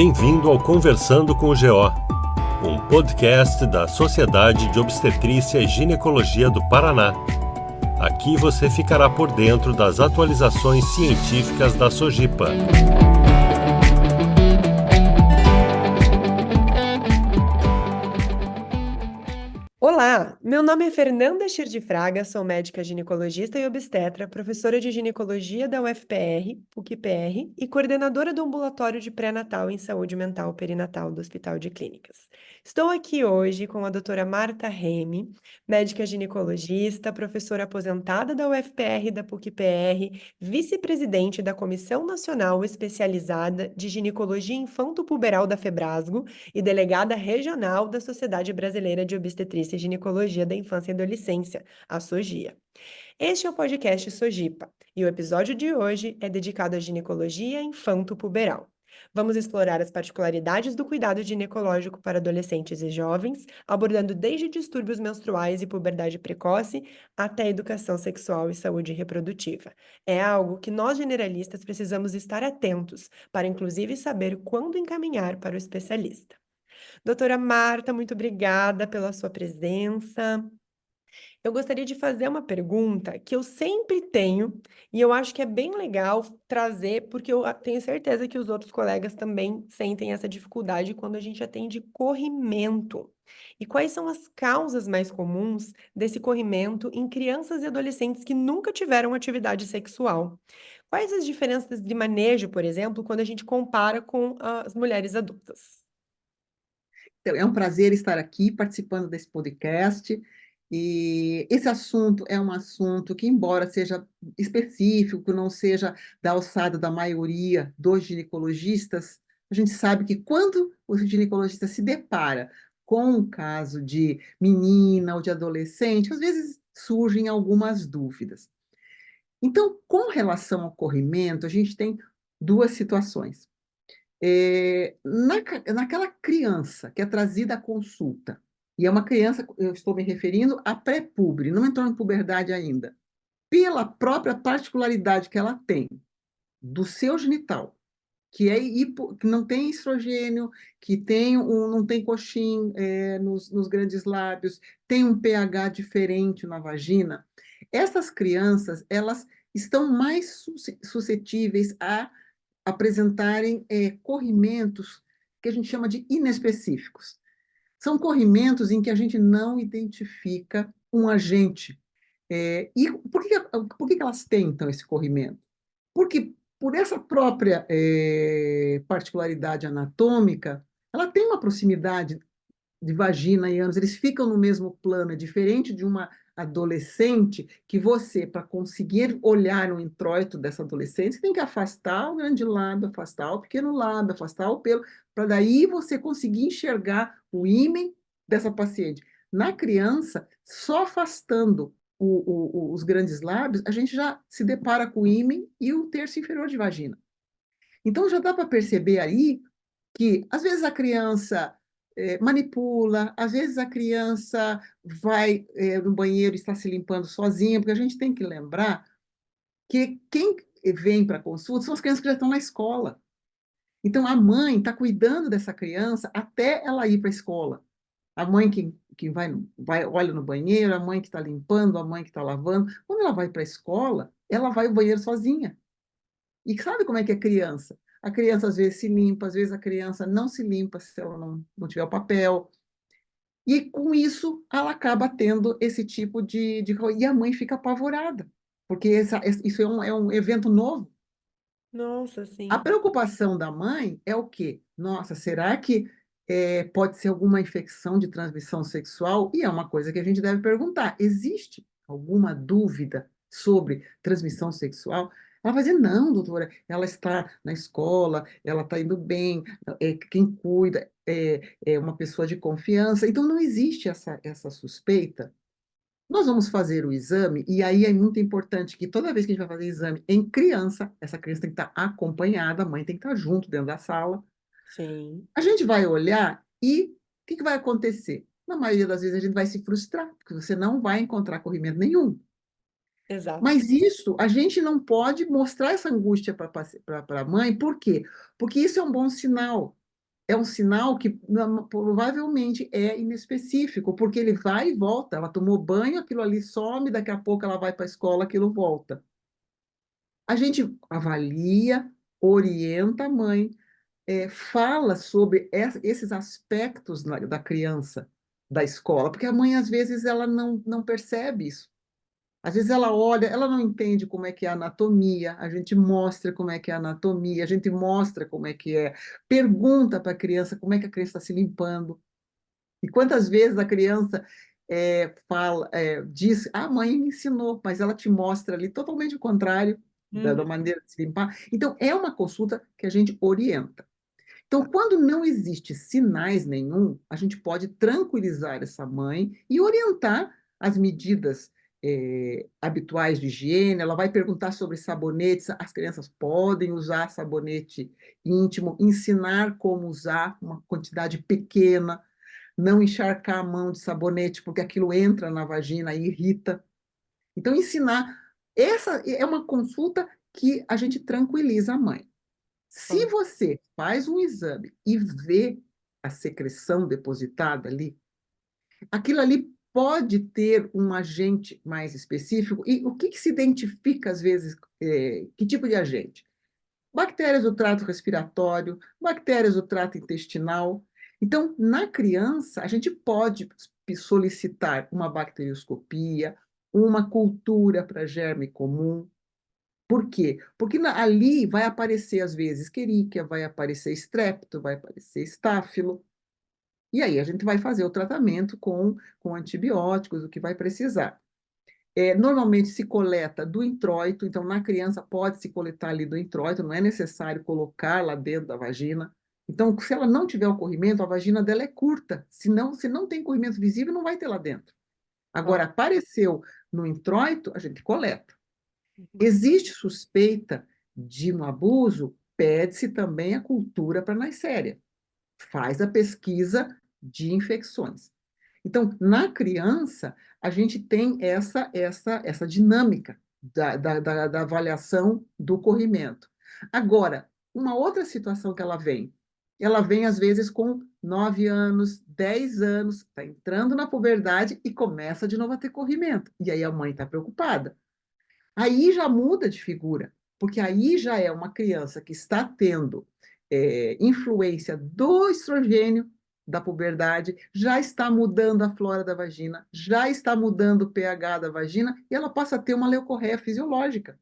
Bem-vindo ao Conversando com o GO, um podcast da Sociedade de Obstetrícia e Ginecologia do Paraná. Aqui você ficará por dentro das atualizações científicas da SOGIPA. Olá, meu nome é Fernanda Schir de Fraga, sou médica ginecologista e obstetra, professora de ginecologia da UFPR, PUC-PR e coordenadora do ambulatório de pré-natal em saúde mental perinatal do Hospital de Clínicas. Estou aqui hoje com a doutora Marta Remy, médica ginecologista, professora aposentada da UFPR e da PUC-PR, vice-presidente da Comissão Nacional Especializada de Ginecologia Infanto-Puberal da FEBRASGO e delegada regional da Sociedade Brasileira de Obstetrícia e Ginecologia da Infância e Adolescência, a SOGIA. Este é o podcast SOGIPA e o episódio de hoje é dedicado à ginecologia infanto-puberal. Vamos explorar as particularidades do cuidado ginecológico para adolescentes e jovens, abordando desde distúrbios menstruais e puberdade precoce até educação sexual e saúde reprodutiva. É algo que nós generalistas precisamos estar atentos para, inclusive, saber quando encaminhar para o especialista. Doutora Marta, muito obrigada pela sua presença. Eu gostaria de fazer uma pergunta que eu sempre tenho e eu acho que é bem legal trazer, porque eu tenho certeza que os outros colegas também sentem essa dificuldade quando a gente atende corrimento. E quais são as causas mais comuns desse corrimento em crianças e adolescentes que nunca tiveram atividade sexual? Quais as diferenças de manejo, por exemplo, quando a gente compara com as mulheres adultas? Então, é um prazer estar aqui participando desse podcast. E esse assunto é um assunto que, embora seja específico, não seja da alçada da maioria dos ginecologistas, a gente sabe que quando o ginecologista se depara com um caso de menina ou de adolescente, às vezes surgem algumas dúvidas. Então, com relação ao corrimento, a gente tem duas situações. Naquela criança que é trazida à consulta, e é uma criança, eu estou me referindo a pré-pubre, não entrou em puberdade ainda, pela própria particularidade que ela tem do seu genital, que que não tem estrogênio, que não tem coxim nos grandes lábios, tem um pH diferente na vagina, essas crianças, elas estão mais suscetíveis a apresentarem corrimentos que a gente chama de inespecíficos. São corrimentos em que a gente não identifica um agente. E por que elas têm, então, esse corrimento? Porque, por essa própria particularidade anatômica, ela tem uma proximidade de vagina e ânus, eles ficam no mesmo plano, é diferente de uma adolescente que você, para conseguir olhar no introito dessa adolescente, você tem que afastar o grande lábio, afastar o pequeno lábio, afastar o pelo, para daí você conseguir enxergar o ímen dessa paciente. Na criança, só afastando os grandes lábios, a gente já se depara com o ímen e o terço inferior de vagina. Então, já dá para perceber aí que, às vezes, a criança manipula, às vezes a criança vai no banheiro e está se limpando sozinha, porque a gente tem que lembrar que quem vem para a consulta são as crianças que já estão na escola. Então, a mãe está cuidando dessa criança até ela ir para a escola. A mãe que olha no banheiro, a mãe que está limpando, a mãe que está lavando. Quando ela vai para a escola, ela vai ao banheiro sozinha. E sabe como é que é criança? A criança às vezes se limpa, às vezes a criança não se limpa se ela não tiver o papel. E com isso ela acaba tendo esse tipo de. E a mãe fica apavorada, porque isso é um evento novo. Nossa, A sim. preocupação da mãe é o quê? Nossa, será que pode ser alguma infecção de transmissão sexual? E é uma coisa que a gente deve perguntar: existe alguma dúvida sobre transmissão sexual? Ela vai dizer, não, doutora, ela está na escola, ela está indo bem, quem cuida é uma pessoa de confiança, então não existe essa suspeita. Nós vamos fazer o exame, e aí é muito importante que toda vez que a gente vai fazer exame em criança, essa criança tem que estar acompanhada, a mãe tem que estar junto dentro da sala. Sim, A gente vai olhar e o que vai acontecer? Na maioria das vezes a gente vai se frustrar, porque você não vai encontrar corrimento nenhum. exato. Mas isso, a gente não pode mostrar essa angústia para a mãe, por quê? Porque isso é um bom sinal. é um sinal que provavelmente é inespecífico, porque ele vai e volta. Ela tomou banho, aquilo ali some, daqui a pouco ela vai para a escola, aquilo volta. A gente avalia, orienta a mãe, fala sobre esses aspectos da criança, da escola, porque a mãe, às vezes, ela não percebe isso. Às vezes ela olha, ela não entende como é que é a anatomia, a gente mostra como é que é a anatomia, a gente mostra como é que é, pergunta para a criança como é que a criança está se limpando. E quantas vezes a criança diz, a mãe me ensinou, mas ela te mostra ali totalmente o contrário da Uhum. maneira de se limpar. Então, é uma consulta que a gente orienta. Então, quando não existe sinais nenhum, a gente pode tranquilizar essa mãe e orientar as medidas habituais de higiene. Ela vai perguntar sobre sabonetes, as crianças podem usar sabonete íntimo, ensinar como usar uma quantidade pequena, não encharcar a mão de sabonete, porque aquilo entra na vagina e irrita. Então, ensinar. Essa é uma consulta que a gente tranquiliza a mãe. Se Bom. você faz um exame e vê a secreção depositada ali, aquilo ali pode ter um agente mais específico. E o que se identifica, às vezes, que tipo de agente? Bactérias do trato respiratório, bactérias do trato intestinal. Então, na criança, a gente pode solicitar uma bacterioscopia, uma cultura para germe comum. Por quê? Porque ali vai aparecer, às vezes, Escherichia, vai aparecer Strepto, vai aparecer Estáfilo, e aí a gente vai fazer o tratamento com antibióticos, o que vai precisar. Normalmente se coleta do introito, então na criança pode se coletar ali do introito, não é necessário colocar lá dentro da vagina. Então, se ela não tiver o corrimento, a vagina dela é curta. Se não tem corrimento visível, não vai ter lá dentro. Ó. Agora, apareceu no introito, a gente coleta. Uhum. Existe suspeita de um abuso, pede-se também a cultura para Neisseria. Faz a pesquisa de infecções. Então, na criança, a gente tem essa dinâmica da avaliação do corrimento. Agora, uma outra situação que ela vem às vezes com 9 anos, 10 anos, está entrando na puberdade e começa de novo a ter corrimento. E aí a mãe está preocupada. Aí já muda de figura, porque aí já é uma criança que está tendo influência do estrogênio da puberdade, já está mudando a flora da vagina, já está mudando o pH da vagina, e ela passa a ter uma leucorreia fisiológica.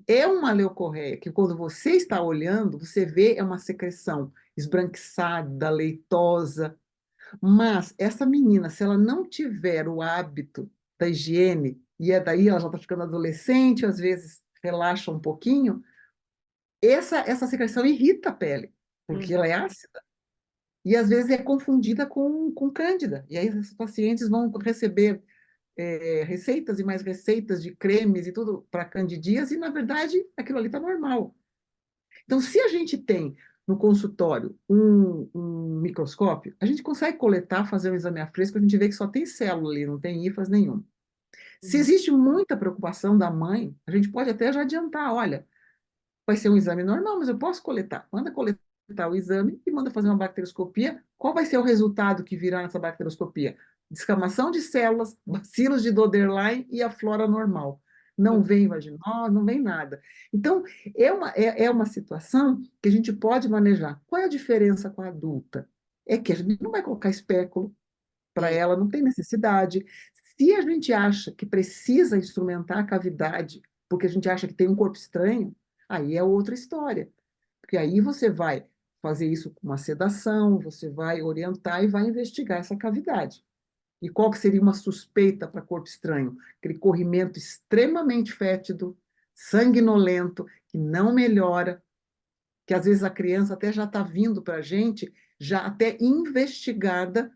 É uma leucorreia que, quando você está olhando, você vê é uma secreção esbranquiçada, leitosa, mas essa menina, se ela não tiver o hábito da higiene, e daí ela já está ficando adolescente, às vezes relaxa um pouquinho, essa secreção irrita a pele, porque ela é Uhum. ácida. E às vezes é confundida com cândida. E aí os pacientes vão receber receitas e mais receitas de cremes e tudo para candidíase, e na verdade aquilo ali está normal. Então, se a gente tem no consultório um microscópio, a gente consegue coletar, fazer um exame a fresco, a gente vê que só tem célula ali, não tem hifas nenhum. Se Uhum. existe muita preocupação da mãe, a gente pode até já adiantar, olha, vai ser um exame normal, mas eu posso coletar. Manda coletar o exame e manda fazer uma bacterioscopia. Qual vai ser o resultado que virá nessa bacterioscopia? Descamação de células, bacilos de Doderlein e a flora normal. Não Uhum. vem vaginose, não vem nada. Então, é uma situação que a gente pode manejar. Qual é a diferença com a adulta? É que a gente não vai colocar espéculo para Isso. ela, não tem necessidade. Se a gente acha que precisa instrumentar a cavidade, porque a gente acha que tem um corpo estranho, aí é outra história. Porque aí você vai fazer isso com uma sedação, você vai orientar e vai investigar essa cavidade. E qual que seria uma suspeita para corpo estranho? Aquele corrimento extremamente fétido, sanguinolento, que não melhora, que às vezes a criança até já está vindo para a gente, já até investigada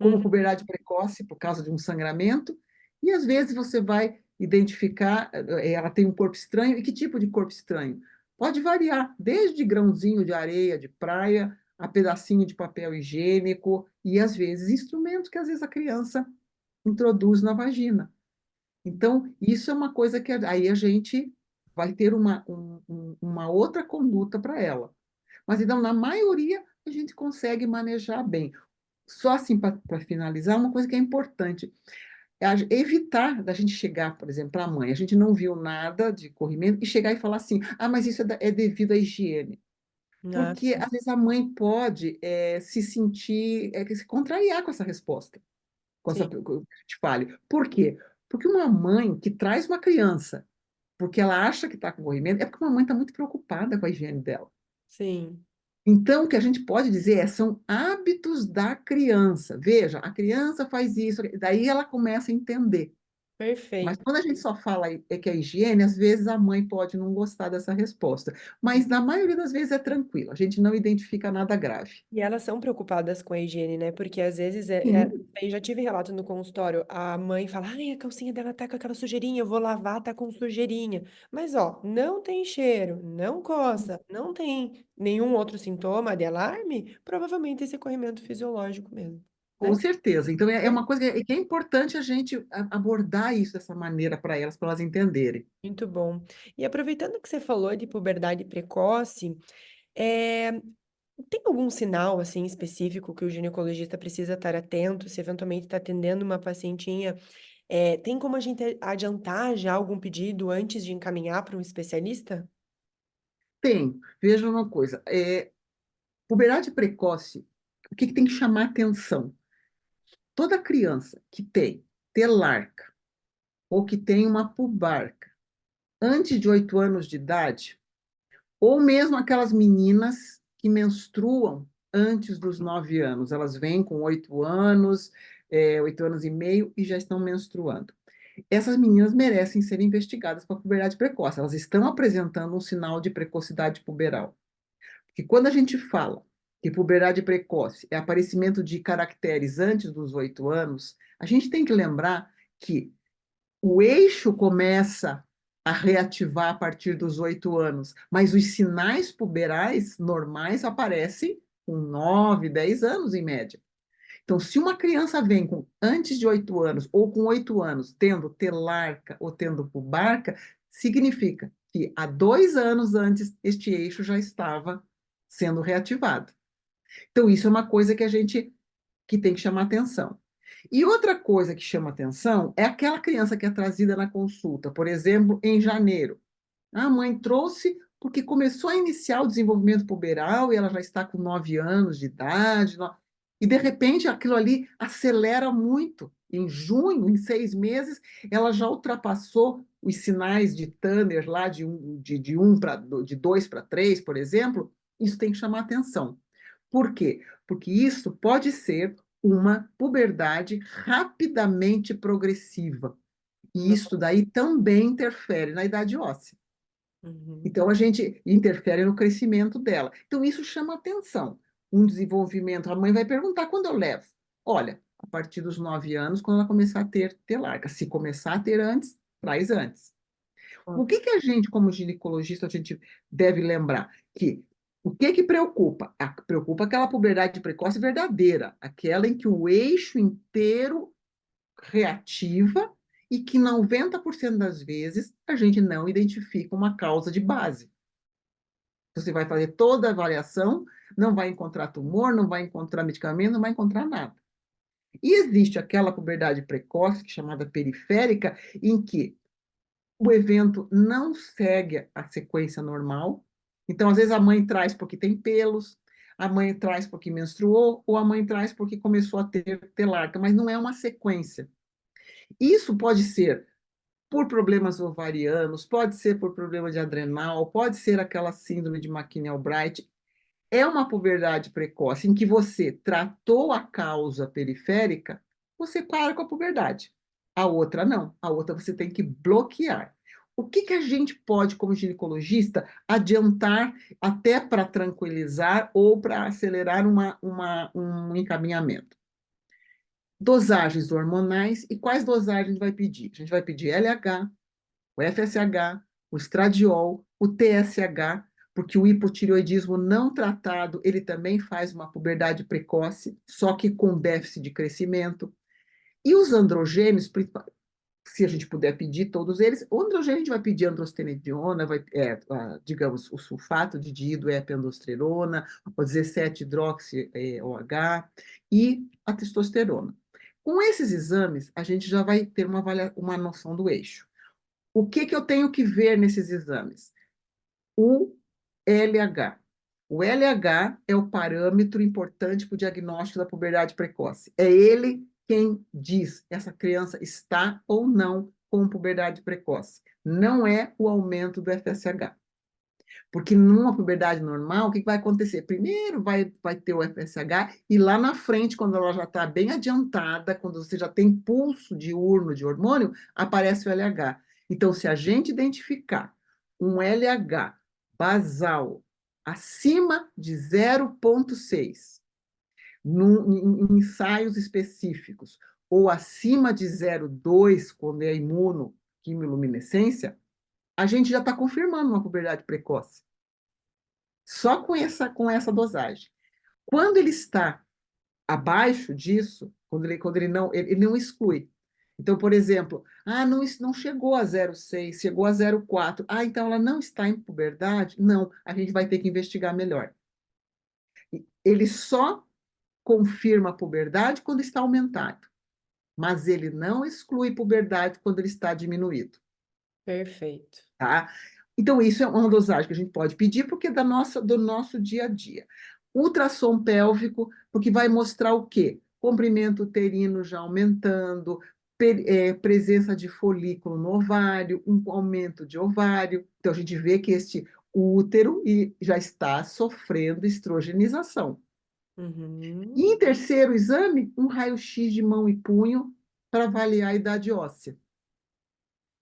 como Uhum. puberdade precoce por causa de um sangramento, e às vezes você vai identificar, ela tem um corpo estranho, e que tipo de corpo estranho? Pode variar, desde grãozinho de areia de praia, a pedacinho de papel higiênico, e às vezes instrumentos que às vezes a criança introduz na vagina. Então, isso é uma coisa que aí a gente vai ter uma outra conduta para ela. Mas então, na maioria, a gente consegue manejar bem. Só assim, para finalizar, uma coisa que é importante, é evitar da gente chegar, por exemplo, para a mãe, a gente não viu nada de corrimento, e chegar e falar assim, ah, mas isso é devido à higiene. Ah, Porque, às vezes, a mãe pode se sentir, se contrariar com essa resposta, com essa sim, que eu te fale. Por quê? Porque uma mãe que traz uma criança, porque ela acha que está com corrimento, é porque uma mãe está muito preocupada com a higiene dela. sim, Então, o que a gente pode dizer são hábitos da criança. Veja, a criança faz isso, daí ela começa a entender. Mas perfeito. quando a gente só fala que é higiene, às vezes a mãe pode não gostar dessa resposta. Mas na maioria das vezes é tranquilo, a gente não identifica nada grave. E elas são preocupadas com a higiene, né? Porque às vezes Sim, eu já tive relato no consultório, a mãe fala, ai, a calcinha dela tá com aquela sujeirinha, eu vou lavar, tá com sujeirinha. Mas ó, não tem cheiro, não coça, não tem nenhum outro sintoma de alarme, provavelmente esse é corrimento fisiológico mesmo, com né? certeza. Então, é uma coisa que é importante a gente abordar isso dessa maneira para elas entenderem. Muito bom. E aproveitando que você falou de puberdade precoce, é, tem algum sinal assim específico que o ginecologista precisa estar atento, se eventualmente está atendendo uma pacientinha? Tem como a gente adiantar já algum pedido antes de encaminhar para um especialista? Tem, veja uma coisa, puberdade precoce, o que tem que chamar atenção? Toda criança que tem telarca ou que tem uma pubarca antes de 8 anos de idade, ou mesmo aquelas meninas que menstruam antes dos 9 anos, elas vêm com 8 anos, 8 anos e meio e já estão menstruando. Essas meninas merecem ser investigadas para puberdade precoce, elas estão apresentando um sinal de precocidade puberal. Porque quando a gente fala que puberdade precoce é aparecimento de caracteres antes dos 8 anos, a gente tem que lembrar que o eixo começa a reativar a partir dos 8 anos, mas os sinais puberais normais aparecem com 9, 10 anos em média. Então, se uma criança vem com antes de 8 anos ou com 8 anos tendo telarca ou tendo pubarca, significa que há 2 anos antes este eixo já estava sendo reativado. Então, isso é uma coisa que a gente que tem que chamar atenção. E outra coisa que chama atenção é aquela criança que é trazida na consulta, por exemplo, em janeiro. A mãe trouxe porque começou a iniciar o desenvolvimento puberal e ela já está com 9 anos de idade, e de repente aquilo ali acelera muito. Em junho, em 6 meses, ela já ultrapassou os sinais de Tanner lá de 2 para 3, por exemplo. Isso tem que chamar atenção. Por quê? Porque isso pode ser uma puberdade rapidamente progressiva. E isso daí também interfere na idade óssea. Uhum. Então, a gente interfere no crescimento dela. Então, isso chama atenção. Um desenvolvimento. A mãe vai perguntar quando eu levo. Olha, a partir dos 9 anos, quando ela começar a ter larga. Se começar a ter antes, traz antes. O Ok. que que a gente, como ginecologista, a gente deve lembrar? Que o que que preocupa? Preocupa aquela puberdade precoce verdadeira, aquela em que o eixo inteiro reativa e que 90% das vezes a gente não identifica uma causa de base. Você vai fazer toda a avaliação, não vai encontrar tumor, não vai encontrar medicamento, não vai encontrar nada. E existe aquela puberdade precoce, chamada periférica, em que o evento não segue a sequência normal. Então, às vezes, a mãe traz porque tem pelos, a mãe traz porque menstruou, ou a mãe traz porque começou a ter telarca, mas não é uma sequência. Isso pode ser por problemas ovarianos, pode ser por problema de adrenal, pode ser aquela síndrome de McKinney-Albright. É uma puberdade precoce em que você tratou a causa periférica, você para com a puberdade. A outra não, a outra você tem que bloquear. O que que a gente pode, como ginecologista, adiantar até para tranquilizar ou para acelerar um encaminhamento? Dosagens hormonais e quais dosagens a gente vai pedir? A gente vai pedir LH, o FSH, o estradiol, o TSH, porque o hipotireoidismo não tratado, ele também faz uma puberdade precoce, só que com déficit de crescimento. E os androgênios, se a gente puder pedir todos eles. Hoje a gente vai pedir androstenediona, digamos, o sulfato de diiodoepiandrosterona, o 17-hidroxi-OH e a testosterona. Com esses exames, a gente já vai ter uma noção do eixo. O que eu tenho que ver nesses exames? O LH. O LH é o parâmetro importante para o diagnóstico da puberdade precoce. É ele quem diz essa criança está ou não com puberdade precoce. Não é o aumento do FSH. Porque numa puberdade normal, o que vai acontecer? Primeiro vai ter o FSH, e lá na frente, quando ela já está bem adiantada, quando você já tem pulso diurno de hormônio, aparece o LH. Então, se a gente identificar um LH basal acima de 0,6 em ensaios específicos, ou acima de 0,2 quando é imunoquimiluminescência, a gente já está confirmando uma puberdade precoce. Só com essa dosagem. Quando ele está abaixo disso, ele não exclui. Então, por exemplo, não chegou a 0,6, chegou a 0,4. Então ela não está em puberdade? Não, a gente vai ter que investigar melhor. Ele só confirma a puberdade quando está aumentado, mas ele não exclui puberdade quando ele está diminuído. Perfeito. Tá? Então, isso é uma dosagem que a gente pode pedir, porque é do nosso dia a dia. Ultrassom pélvico, porque vai mostrar o quê? Comprimento uterino já aumentando, presença de folículo no ovário, um aumento de ovário. Então, a gente vê que este útero já está sofrendo estrogenização. Uhum. E em terceiro exame, um raio-x de mão e punho para avaliar a idade óssea.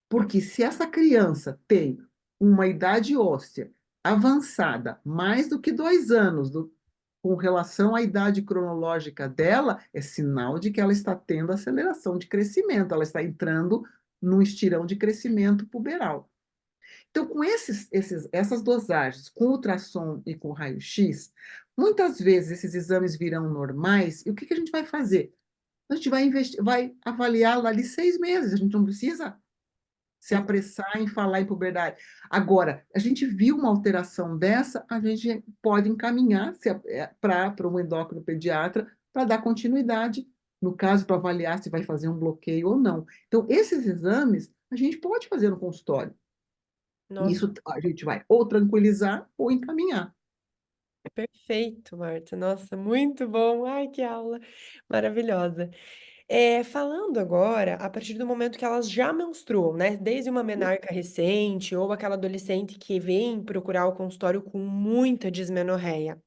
Porque se essa criança tem uma idade óssea avançada, mais do que 2 anos, com relação à idade cronológica dela, é sinal de que ela está tendo aceleração de crescimento, ela está entrando num estirão de crescimento puberal. Então, com essas dosagens, com ultrassom e com raio-x, muitas vezes esses exames virão normais, e o que a gente vai fazer? A gente vai avaliá-la ali 6 meses, a gente não precisa se apressar em falar em puberdade. Agora, a gente viu uma alteração dessa, a gente pode encaminhar para um endocrinopediatra para dar continuidade, no caso, para avaliar se vai fazer um bloqueio ou não. Então, esses exames a gente pode fazer no consultório. E Nossa, isso a gente vai ou tranquilizar ou encaminhar. perfeito, Marta. Nossa, muito bom. Ai, que aula maravilhosa. Falando agora, a partir do momento que elas já menstruam, né? Desde uma menarca recente ou aquela adolescente que vem procurar o consultório com muita dismenorreia.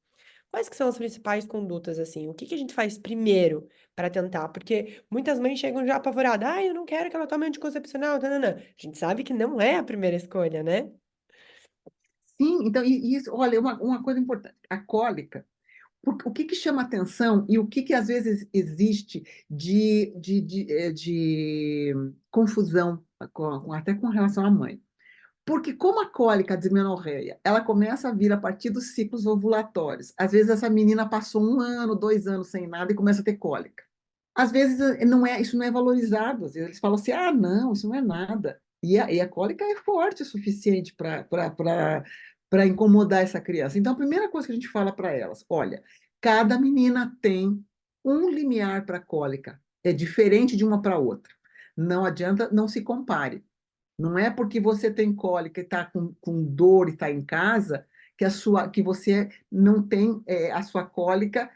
Quais que são as principais condutas, assim? O que que a gente faz primeiro para tentar? Porque muitas mães chegam já apavoradas. Eu não quero que ela tome anticoncepcional, tananã. A gente sabe que não é a primeira escolha, né? Sim, então, isso, olha, uma coisa importante, a cólica, o que chama atenção e o que às vezes existe de confusão até com relação à mãe. Porque como a cólica, a dismenorreia, ela começa a vir a partir dos ciclos ovulatórios. Às vezes essa menina passou 1 ano, 2 anos sem nada e começa a ter cólica. Às vezes isso não é valorizado. Às vezes eles falam assim, não, isso não é nada. E a cólica é forte o suficiente para incomodar essa criança. Então, a primeira coisa que a gente fala para elas, olha, cada menina tem um limiar para cólica. É diferente de uma para outra. Não adianta, não se compare. Não é porque você tem cólica e está com dor e está em casa que você não tem a sua cólica,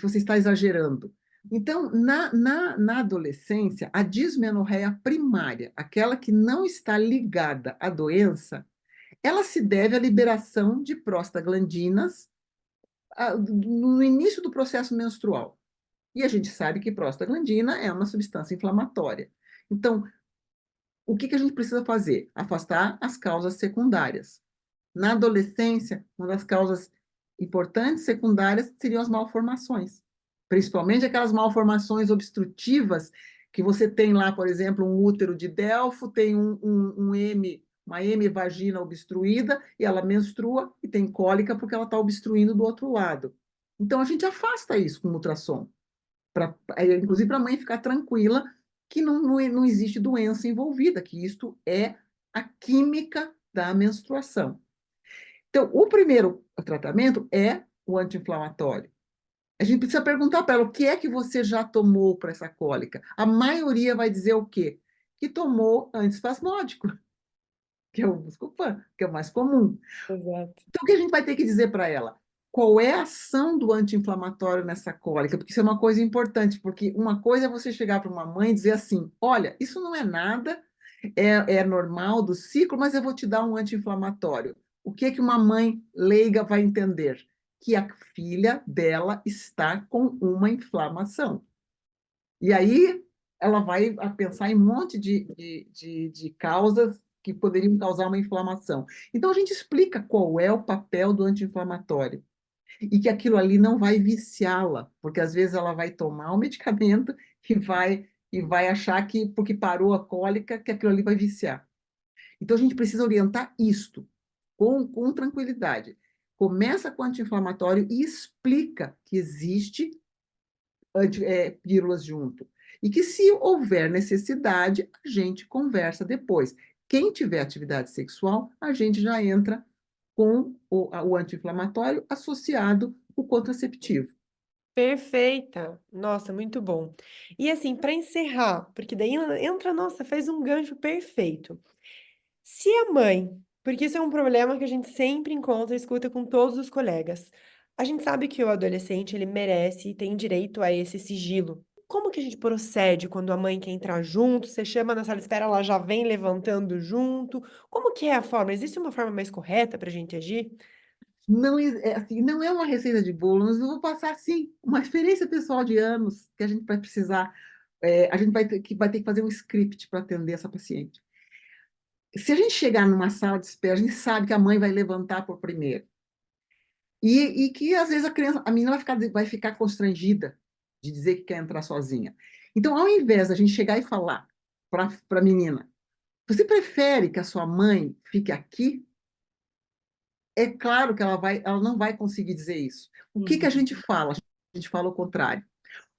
você está exagerando. Então, na adolescência, a dismenorreia primária, aquela que não está ligada à doença, ela se deve à liberação de prostaglandinas no início do processo menstrual. E a gente sabe que prostaglandina é uma substância inflamatória. Então, o que a gente precisa fazer? Afastar as causas secundárias. Na adolescência, uma das causas importantes secundárias seriam as malformações, principalmente aquelas malformações obstrutivas que você tem lá, por exemplo, um útero de Delfo, tem uma M vagina obstruída, e ela menstrua e tem cólica porque ela está obstruindo do outro lado. Então, a gente afasta isso com ultrassom, inclusive para a mãe ficar tranquila que não existe doença envolvida, que isto é a química da menstruação. Então, o primeiro tratamento é o anti-inflamatório. A gente precisa perguntar para ela o que é que você já tomou para essa cólica. A maioria vai dizer o quê? Que tomou antiespasmódico, que é o Buscopan, que é o mais comum. Exato. Então, o que a gente vai ter que dizer para ela? Qual é a ação do anti-inflamatório nessa cólica? Porque isso é uma coisa importante, porque uma coisa é você chegar para uma mãe e dizer assim: olha, isso não é nada, é normal do ciclo, mas eu vou te dar um anti-inflamatório. O que é que uma mãe leiga vai entender? Que a filha dela está com uma inflamação. E aí ela vai pensar em um monte de causas que poderiam causar uma inflamação. Então a gente explica qual é o papel do anti-inflamatório e que aquilo ali não vai viciá-la, porque às vezes ela vai tomar o medicamento e vai achar que porque parou a cólica que aquilo ali vai viciar. Então a gente precisa orientar isto com tranquilidade. Começa com anti-inflamatório e explica que existe pílulas junto. E que, se houver necessidade, a gente conversa depois. Quem tiver atividade sexual, a gente já entra com o anti-inflamatório associado o contraceptivo. Perfeita. Nossa, muito bom. E assim, para encerrar, porque daí entra, nossa, fez um gancho perfeito. Se a mãe, porque isso é um problema que a gente sempre encontra e escuta com todos os colegas. A gente sabe que o adolescente, ele merece e tem direito a esse sigilo. Como que a gente procede quando a mãe quer entrar junto? Você chama na sala de espera, ela já vem levantando junto? Como que é a forma? Existe uma forma mais correta para a gente agir? Não é, assim, não é uma receita de bolo, mas eu vou passar, sim, uma experiência pessoal de anos que a gente vai precisar, a gente vai ter que fazer um script para atender essa paciente. Se a gente chegar numa sala de espera, a gente sabe que a mãe vai levantar por primeiro. E que às vezes a menina vai ficar constrangida de dizer que quer entrar sozinha. Então, ao invés da gente chegar e falar para a menina, você prefere que a sua mãe fique aqui? É claro que ela não vai conseguir dizer isso. O que a Uhum. gente fala? A gente fala o contrário.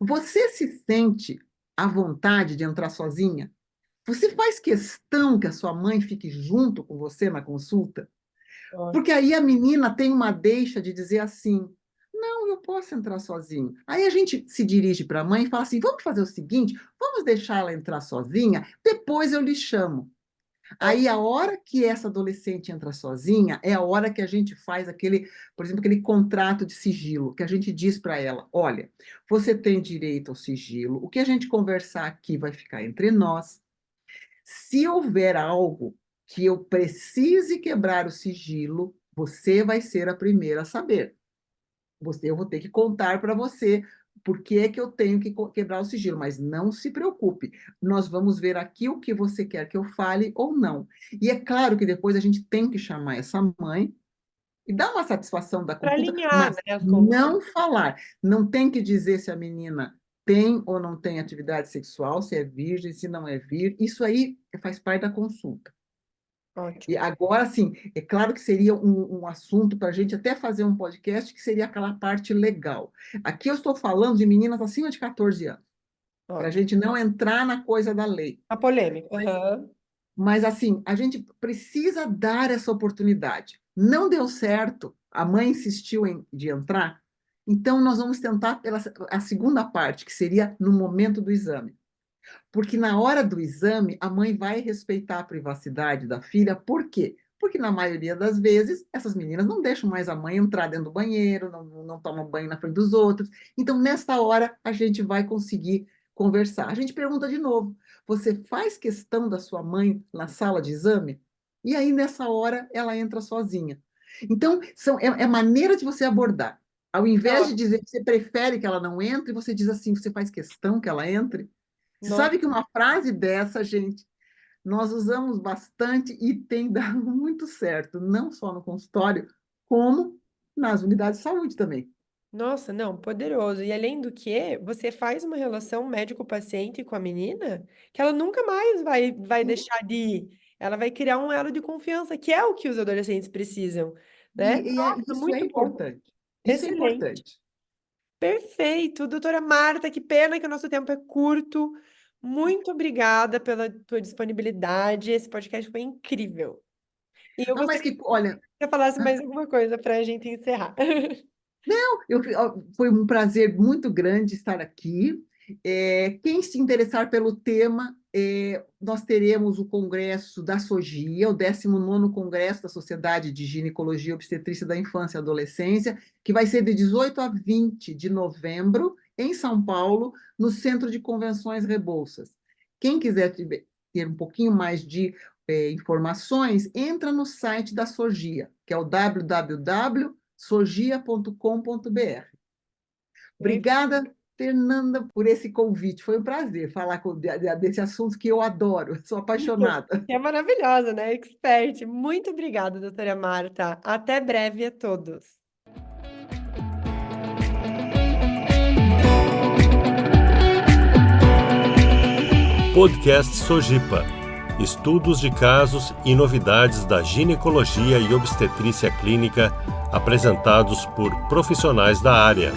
Você se sente à vontade de entrar sozinha? Você faz questão que a sua mãe fique junto com você na consulta? Porque Ótimo. aí a menina tem uma deixa de dizer assim: não, eu posso entrar sozinho. Aí a gente se dirige para a mãe e fala assim: vamos fazer o seguinte, vamos deixar ela entrar sozinha, depois eu lhe chamo. Aí a hora que essa adolescente entra sozinha, é a hora que a gente faz aquele, por exemplo, aquele contrato de sigilo, que a gente diz para ela: olha, você tem direito ao sigilo, o que a gente conversar aqui vai ficar entre nós. Se houver algo que eu precise quebrar o sigilo, você vai ser a primeira a saber. Eu vou ter que contar para você por que é que eu tenho que quebrar o sigilo, mas não se preocupe, nós vamos ver aqui o que você quer que eu fale ou não. E é claro que depois a gente tem que chamar essa mãe e dar uma satisfação da Para consulta, alinhar, mas né, as conversas. não falar. Não tem que dizer se a menina tem ou não tem atividade sexual, se é virgem, se não é virgem. Isso aí faz parte da consulta. E Ótimo. agora, sim, é claro que seria um assunto para a gente até fazer um podcast, que seria aquela parte legal. Aqui eu estou falando de meninas acima de 14 anos, para a Ótimo. gente não entrar na coisa da lei. A polêmica. Aham. Mas, assim, a gente precisa dar essa oportunidade. Não deu certo, a mãe insistiu de entrar, então nós vamos tentar pela a segunda parte, que seria no momento do exame. Porque na hora do exame, a mãe vai respeitar a privacidade da filha. Por quê? Porque na maioria das vezes, essas meninas não deixam mais a mãe entrar dentro do banheiro, não tomam banho na frente dos outros. Então, nessa hora, a gente vai conseguir conversar. A gente pergunta de novo: você faz questão da sua mãe na sala de exame? E aí, nessa hora, ela entra sozinha. Então, é maneira de você abordar. Ao invés de Nossa, dizer que você prefere que ela não entre, você diz assim: você faz questão que ela entre? Você nossa. sabe que uma frase dessa, gente, nós usamos bastante e tem dado muito certo, não só no consultório, como nas unidades de saúde também. Nossa, não, poderoso. E além do que, você faz uma relação médico-paciente com a menina que ela nunca mais vai E, deixar de ir. Ela vai criar um elo de confiança, que é o que os adolescentes precisam, né? Nossa, isso é muito bom. importante. Isso é Excelente. importante. Perfeito. Doutora Marta, que pena que o nosso tempo é curto, Muito obrigada pela tua disponibilidade. Esse podcast foi incrível. E eu Não, mas gostaria que, olha, que você falasse mais alguma coisa para a gente encerrar. foi um prazer muito grande estar aqui. Quem se interessar pelo tema, nós teremos o Congresso da SOGIA, o 19º Congresso da Sociedade de Ginecologia e Obstetrícia da Infância e Adolescência, que vai ser de 18 a 20 de novembro, em São Paulo, no Centro de Convenções Rebouças. Quem quiser ter um pouquinho mais de informações, entra no site da SOGIA, que é o www.sogia.com.br. Obrigada, Fernanda, por esse convite. Foi um prazer falar desse assunto que eu adoro, sou apaixonada. É maravilhosa, né? Expert. Muito obrigada, doutora Marta. Até breve a todos. Podcast Sojipa. Estudos de casos e novidades da ginecologia e obstetrícia clínica apresentados por profissionais da área.